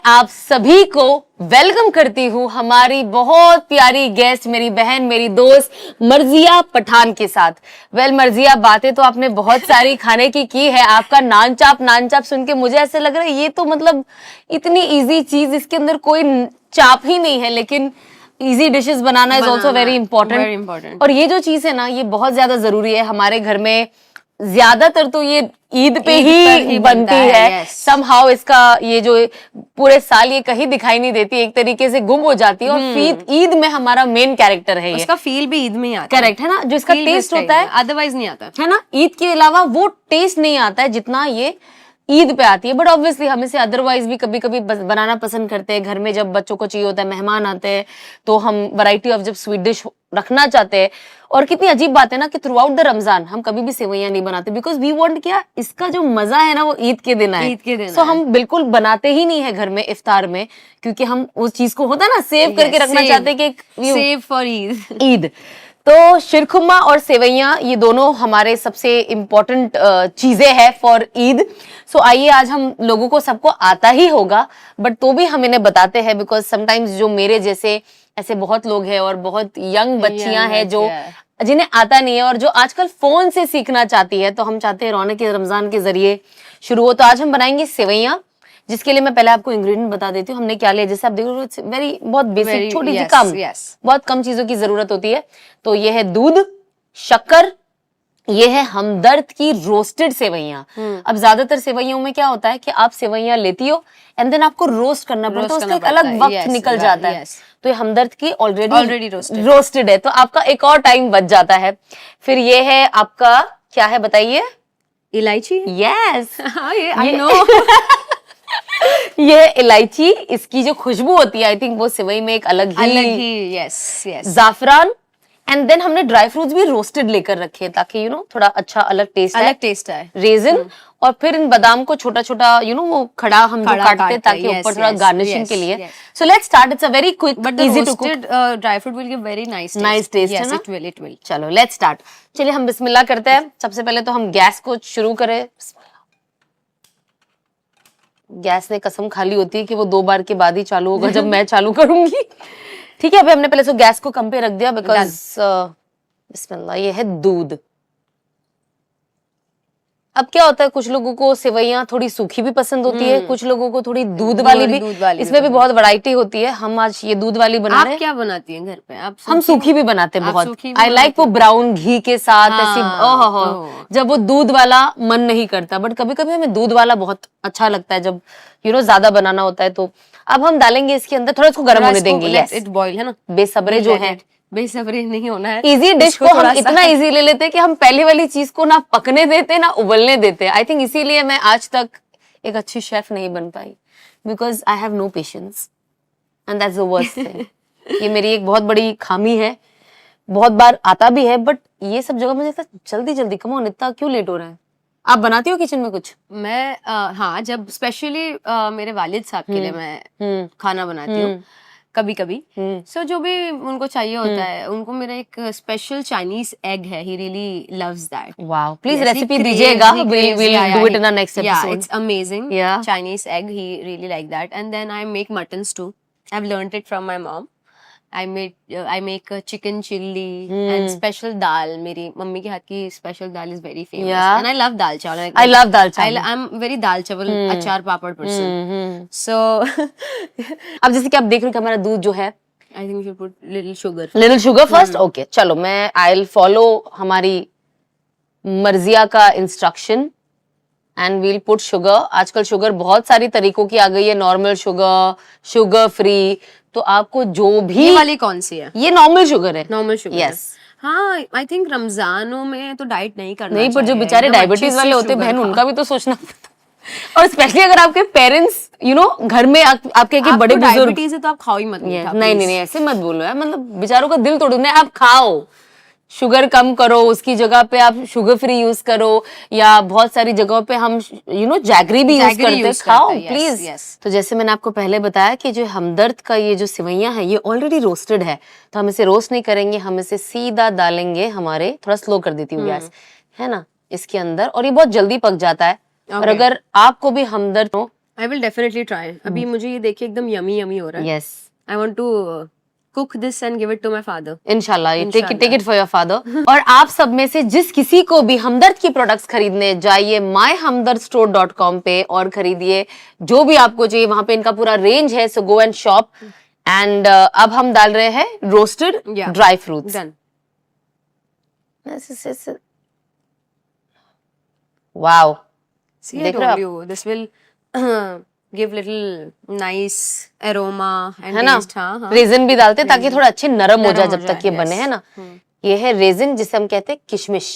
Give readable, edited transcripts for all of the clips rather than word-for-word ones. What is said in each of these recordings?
आप सभी को वेलकम करती हूँ हमारी बहुत प्यारी गेस्ट, मेरी बहन, मेरी दोस्त मर्जिया पठान के साथ। मर्जिया, बातें तो आपने बहुत सारी खाने की है। आपका नान चाप सुन के मुझे ऐसे लग रहा है ये तो मतलब इतनी इजी चीज, इसके अंदर कोई चाप ही नहीं है, लेकिन easy dishes banana is also very important. और ये जो चीज है ना, ये बहुत ज्यादा जरूरी है हमारे घर में। ज्यादातर तो ये ईद पे ही बनती है। समहाउ इसका ये जो पूरे साल ये कहीं दिखाई नहीं देती, एक तरीके से गुम हो जाती है। और ईद में हमारा मेन कैरेक्टर है, उसका फील भी ईद में ही आता है। करेक्ट है ना, जो इसका टेस्ट होता है अदरवाइज नहीं आता है ना। ईद के अलावा वो टेस्ट नहीं आता है जितना ये ईद पे आती है। बट ऑब्वियसली हम इसे अदरवाइज भी कभी कभी बनाना पसंद करते हैं। घर में जब बच्चों को चाहिए होता है, मेहमान आते हैं, तो हम वैरायटी ऑफ जब स्वीट डिश रखना चाहते हैं। और कितनी अजीब बात है ना कि थ्रू आउट द रमजान हम कभी भी सेवैयां नहीं बनाते, बिकॉज वी वांट क्या, इसका जो मजा है ना वो ईद के दिन है। सो हम बिल्कुल बनाते ही नहीं है घर में इफ्तार में, क्योंकि हम उस चीज को होता है ना सेव करके रखना चाहते हैं कि सेव फॉर ईद। तो शिरखुरमा और सेवैयां ये दोनों हमारे सबसे इम्पोर्टेंट चीजें हैं फॉर ईद। सो आइए, आज हम लोगों को सबको आता ही होगा, बट तो भी हम इन्हें बताते हैं, बिकॉज समटाइम्स जो मेरे जैसे ऐसे बहुत लोग हैं और बहुत यंग बच्चियां हैं जो जिन्हें आता नहीं है और जो आजकल फोन से सीखना चाहती है। तो हम चाहते हैं रौनक के रमजान के जरिए शुरू हो। तो आज हम बनाएंगे सेवैयां, जिसके लिए मैं पहले आपको इंग्रेडिएंट बता देती हूँ हमने क्या लिया। जैसे आप देखो वेरी बहुत बेसिक, छोटी सी कम, बहुत कम चीजों की जरूरत होती है। तो ये है दूध, शक्कर, ये है हमदर्द की रोस्टेड सेवैयां। अब ज्यादातर सेवैयों में क्या होता है कि आप सेवैयां लेती हो एंड देन आपको रोस्ट करना पड़ता है, उसका एक अलग वक्त निकल जाता है। तो ये हमदर्द की ऑलरेडी रोस्टेड है, तो आपका एक और टाइम बच जाता है। फिर ये है आपका क्या है बताइए? इलायची। Yes, I know. ये इलायची, इसकी जो खुशबू होती है आई थिंक वो सेवई में एक अलग ही यस। जाफरान, एंड देन हमने ड्राई फ्रूट्स भी रोस्टेड लेकर रखे हैं ताकि थोड़ा अच्छा अलग टेस्ट है। रेजिन, और फिर इन बादाम को छोटा छोटा वो खड़ा हम जो काटते हैं ताकि ऊपर थोड़ा गार्निशिंग के लिए। So let's start. It's a very quick but easy to cook. Dry fruit will give very nice taste है ना। It will. चलो लेट्स स्टार्ट। चलिए हम बिस्मिल्लाह करते हैं। सबसे पहले तो हम गैस को शुरू करें। गैस ने कसम खा ली होती है कि वो 2 बार के बाद ही चालू होगा जब मैं चालू करूंगी। ठीक है, अभी हमने पहले से गैस को कम पे रख दिया बिकॉज बिस्मिल्लाह। ये है दूध। अब क्या होता है, कुछ लोगों को सेवैयां थोड़ी सूखी भी पसंद होती है, कुछ लोगों को थोड़ी दूध वाली भी। इसमें भी बहुत वैरायटी होती है। हम आज ये दूध वाली बना रहे हैं। आप क्या बनाती हैं घर पे? हम सूखी भी बनाते हैं बहुत। आई लाइक वो ब्राउन घी के साथ ऐसी। जब वो दूध वाला मन नहीं करता, बट कभी कभी हमें दूध वाला बहुत अच्छा लगता है जब ज्यादा बनाना होता है। तो अब हम डालेंगे इसके अंदर, थोड़ा इसको गर्म होने देंगे। यस, इट बॉईल है ना। बेसब्रे जो है, बेसब्रे नहीं होना है। इजी डिश को हम इतना इजी ले लेते हैं कि हम पहली वाली चीज को ना पकने देते ना उबलने देते। आई थिंक इसीलिए मैं आज तक एक अच्छी शेफ नहीं बन पाई, because I have no patience and that's the worst thing. ये मेरी एक बहुत बड़ी खामी है। बहुत बार आता भी है, बट ये सब जगह मुझे जल्दी जल्दी, कम ऑन, इतना क्यों लेट हो रहा है? आप बनाती हो किचन में कुछ? मैं हाँ, जब स्पेशली मेरे वालिद साहब के लिए मैं खाना बनाती हूँ कभी कभी। सो जो भी उनको चाहिए होता है, उनको मेरा एक स्पेशल चाइनीज एग है। He really loves that. Wow, please recipe दीजिएगा। We'll do it in our next episode. Yeah, it's amazing. Chinese egg, he really like that. And then I make muttons too. I've learned it from my mom. I make a chicken chilli and special dal. मेरी mummy के हाथ की special dal is very famous. And I love dal chawal. I love dal chawal. I'm very dal chawal अचार पापड़ person. So अब जैसे कि आप देख रहे हो कि हमारा दूध जो है, I think we should put little sugar. Little sugar first. Okay, चलो मैं I'll follow हमारी मर्जिया का instruction and we'll put sugar. आजकल शुगर बहुत सारी तरीकों की आ गई है, नॉर्मल शुगर, शुगर फ्री। तो आपको जो भी, ये वाली कौन सी है? ये नॉर्मल शुगर है। Normal sugar. यस। हाँ, आई थिंक रमजानों में तो डाइट नहीं करना नहीं, पर जो बेचारे डायबिटीज वाले होते हैं बहन, उनका भी तो सोचना पड़ता। और स्पेशली अगर आपके पेरेंट्स घर में आपके बड़े बुजुर्ग डायबिटीज है तो आप खाओ ही मत। नहीं, ऐसे मत बोलो यार, मतलब बेचारों का दिल तोड़ना है। आप खाओ, शुगर कम करो, उसकी जगह पे आप शुगर फ्री यूज करो, या बहुत सारी जगहों पे हम जैगरी भी यूज करते हैं। खाओ प्लीज। तो जैसे मैंने आपको पहले बताया कि जो हमदर्द का ये जो सेवैयां है ये ऑलरेडी रोस्टेड है, तो हम इसे रोस्ट नहीं करेंगे, हम इसे सीधा डालेंगे हमारे, थोड़ा स्लो कर देती हूँ गैस, है ना, इसके अंदर, और ये बहुत जल्दी पक जाता है। और अगर आपको भी हमदर्द हो I will definitely try. अभी मुझे ये देखिए एकदम yummy yummy हो रहा है. Yes I want to cook this and give it to my father. इंशाल्लाह टेक इंशाल्लाह. It for your father. और आप सब में से जिस किसी को भी हमदर्द की प्रोडक्ट्स खरीदने, जाइए myhamdardstore.com पे और खरीदिए जो भी आपको चाहिए। वहां पे इनका पूरा रेंज है, सो गो एंड शॉप। एंड अब हम डाल रहे हैं roasted Yeah. Dry fruits. Done. Wow, See, I देख रहे हो told you this will give little nice aroma and है ना, taste. हाँ हाँ. रेजिन भी डालते हैं ताकि थोड़ा अच्छे नरम हो नरम जाए हो जब तक जाए, ये बने, yes. है ना। ये है रेजिन जिसे हम कहते हैं किशमिश।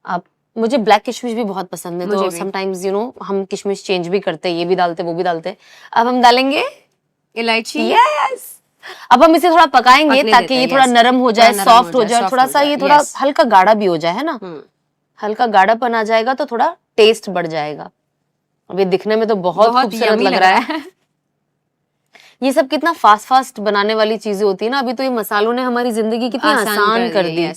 आप मुझे ब्लैक किशमिश भी बहुत पसंद है, मुझे तो भी. समटाइम्स हम किशमिश चेंज भी करते हैं, ये भी डालते हैं वो भी डालते हैं। अब हम डालेंगे इलायची. यस। अब हम इसे थोड़ा पकाएंगे पकने ताकि देते ये हैं, थोड़ा yes. नरम हो थोड़ा जाए, नरम सॉफ्ट हो हो जाए, जाए, soft थोड़ा हो सा जाए, ये थोड़ा yes. हल्का गाढ़ा भी हो जाए, है ना। हम्म. हल्का गाढ़ापन आ जाएगा तो थोड़ा टेस्ट बढ़ जाएगा। अब ये दिखने में तो बहुत खूबसूरत yummy लग रहा है। ये सब कितना फास्ट फास्ट बनाने वाली चीजें होती है ना। अभी तो ये मसालों ने हमारी जिंदगी कितनी आसान कर दी।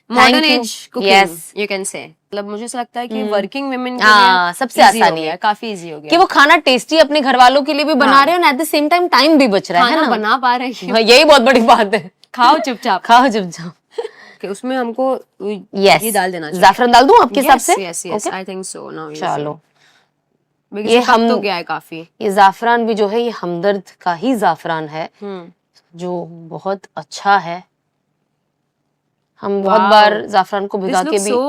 Modern you. Age cooking Yes. You can say. मतलब मुझे ऐसा लगता है कि वर्किंग वुमेन के हाँ, लिए सबसे easy हो आसानी गया है। काफी इजी हो गया कि वो खाना टेस्टी अपने घर वालों के लिए भी बना हाँ। रहे हैं और at the same time time भी बच रहा है खाना ना। बना पा रहे हैं। हाँ, यही बहुत बड़ी बात है। खाओ चुपचाप। खाओ चुपचाप। कि उसमें हमको यस, ये डाल देना चाहिए। जाफरान डाल दूं आपके हिसाब से? Yes yes, I think so. Now चलो, ये ये हम हम तो गया है काफी। ये जाफरान भी जो है ये हमदर्द का ही जाफरान है, जो बहुत अच्छा है। हम बहुत Wow. बार जाफरान को भिगा This के looks भी so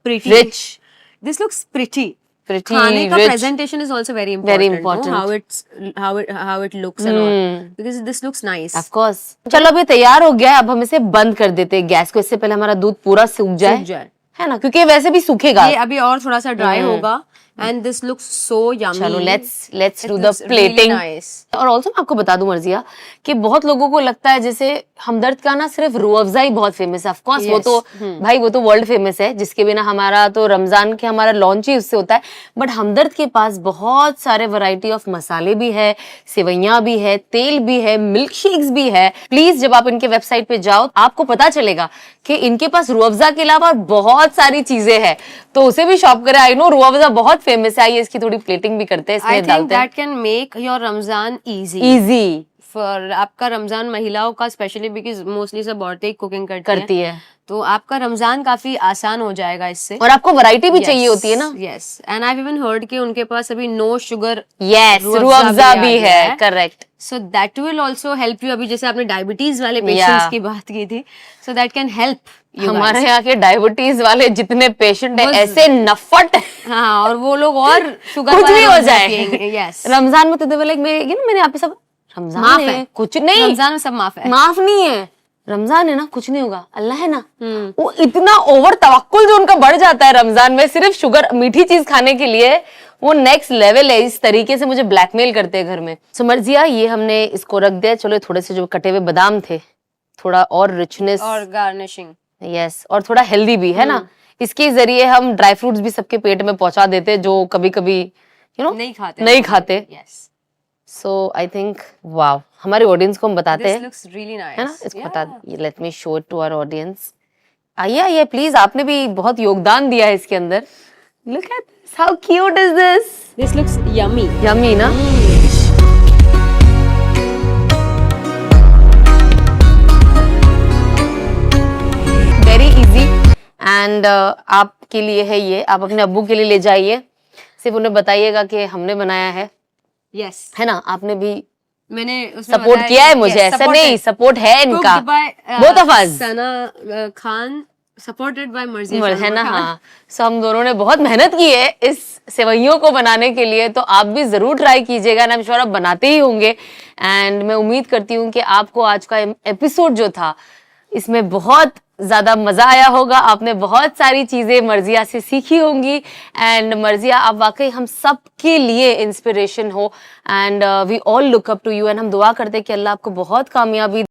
pretty. Rich This looks pretty. pretty खाने का rich. presentation is also very Very important. important. No? How it looks and all. Because this looks nice. Of course. चलो, अब ये तैयार हो गया है। अब हम इसे बंद कर देते हैं गैस को, इससे पहले हमारा दूध पूरा सूख जाए, सूख जाए। है ना, क्योंकि ये वैसे भी सूखेगा। ये अभी और थोड़ा सा ड्राई होगा। And this looks so yummy. चलो, let's It do the looks really plating. nice. और ऑल्सो मैं आपको बता दूं मर्जिया कि बहुत लोगों को लगता है जैसे हमदर्द का ना सिर्फ रूह अफ़ज़ा ही बहुत फेमस है। ऑफ कोर्स वो Yes. तो भाई वो तो वर्ल्ड फेमस है, जिसके बिना हमारा तो रमजान के हमारा लॉन्च ही उससे होता है। बट हमदर्द के पास बहुत सारे वैरायटी ऑफ मसाले भी है, सेवइयां भी है, तेल भी है, मिल्क शेक्स भी है। प्लीज जब आप इनके वेबसाइट पे जाओ आपको पता चलेगा कि इनके पास रूह अफ़ज़ा के अलावा बहुत सारी चीजें हैं, तो उसे भी शॉप करें। आई नो रूह अफ़ज़ा बहुत फेमस है। आइए इसकी थोड़ी प्लेटिंग भी करते हैं, I इसमें think डालते हैं। that can make your Ramzan easy. Easy For आपका रमजान महिलाओं का स्पेशली बिकॉज मोस्टली सब औरतें कुकिंग करती हैं, तो आपका रमजान काफी आसान हो जाएगा इससे। और आपको वैरायटी भी चाहिए होती है ना। Yes, and I have even heard कि उनके पास अभी no sugar yes, Rooh Afza भी है, correct. So that will also help you. अभी जैसे आपने डायबिटीज वाले पेशेंट्स की बात की थी, so that can help you. हमारे यहाँ के डायबिटीज वाले जितने पेशेंट हैं ऐसे नफट हाँ, और वो लोग और शुगर कुछ भी हो जाए। यस, रमजान में तो दे लाइक मैंने आप सब रमजान माफ है, है। कुछ नहीं, रमजान में सब माफ है। माफ नहीं है। रमजान है ना, कुछ नहीं होगा, अल्लाह है ना। वो इतना ओवर तवक्कुल जो उनका बढ़ जाता है रमजान में सिर्फ शुगर मीठी चीज खाने के लिए, वो नेक्स्ट लेवल है। इस तरीके से मुझे ब्लैकमेल करते हैं घर में। सो मर्जिया, ये हमने इसको रख दिया। चलो, थोड़े से जो कटे हुए बादाम थे, थोड़ा और रिचनेस और गार्निशिंग। यस, और थोड़ा हेल्दी भी है ना। इसके जरिए हम ड्राई फ्रूट्स भी सबके पेट में पहुंचा देते हैं जो कभी कभी नहीं खाते। Yes, so I think wow, हमारे ऑडियंस को हम बताते दिस हैं, लुक्स रियली नाइस, है ना। इसको बता, let me show it to our audience. आइए आइए प्लीज, आपने भी बहुत योगदान दिया है इसके अंदर। Look at this, how cute is this. This looks yummy. Yummy ना। वेरी इजी एंड आपके लिए है ये। आप अपने अब्बू के लिए ले जाइए, सिर्फ उन्हें बताइएगा कि हमने बनाया है, यस, है ना। आपने भी मैंने उसमें सपोर्ट किया है मुझे, ऐसा नहीं, सपोर्ट है इनका, both of us। Sana Khan supported by Marziya है ना। हाँ, सो हम दोनों ने बहुत मेहनत की है इस सेवइयों को बनाने के लिए, तो आप भी जरूर ट्राई कीजिएगा ना। आई एम श्योर आप बनाते ही होंगे। एंड मैं उम्मीद करती हूँ कि आपको आज का एपिसोड जो था इसमें बहुत ज्यादा मजा आया होगा। आपने बहुत सारी चीजें मर्जिया से सीखी होंगी। एंड मर्जिया, आप वाकई हम सब के लिए इंस्पिरेशन हो and we all look up to you. And हम दुआ करते हैं कि अल्लाह आपको बहुत कामयाबी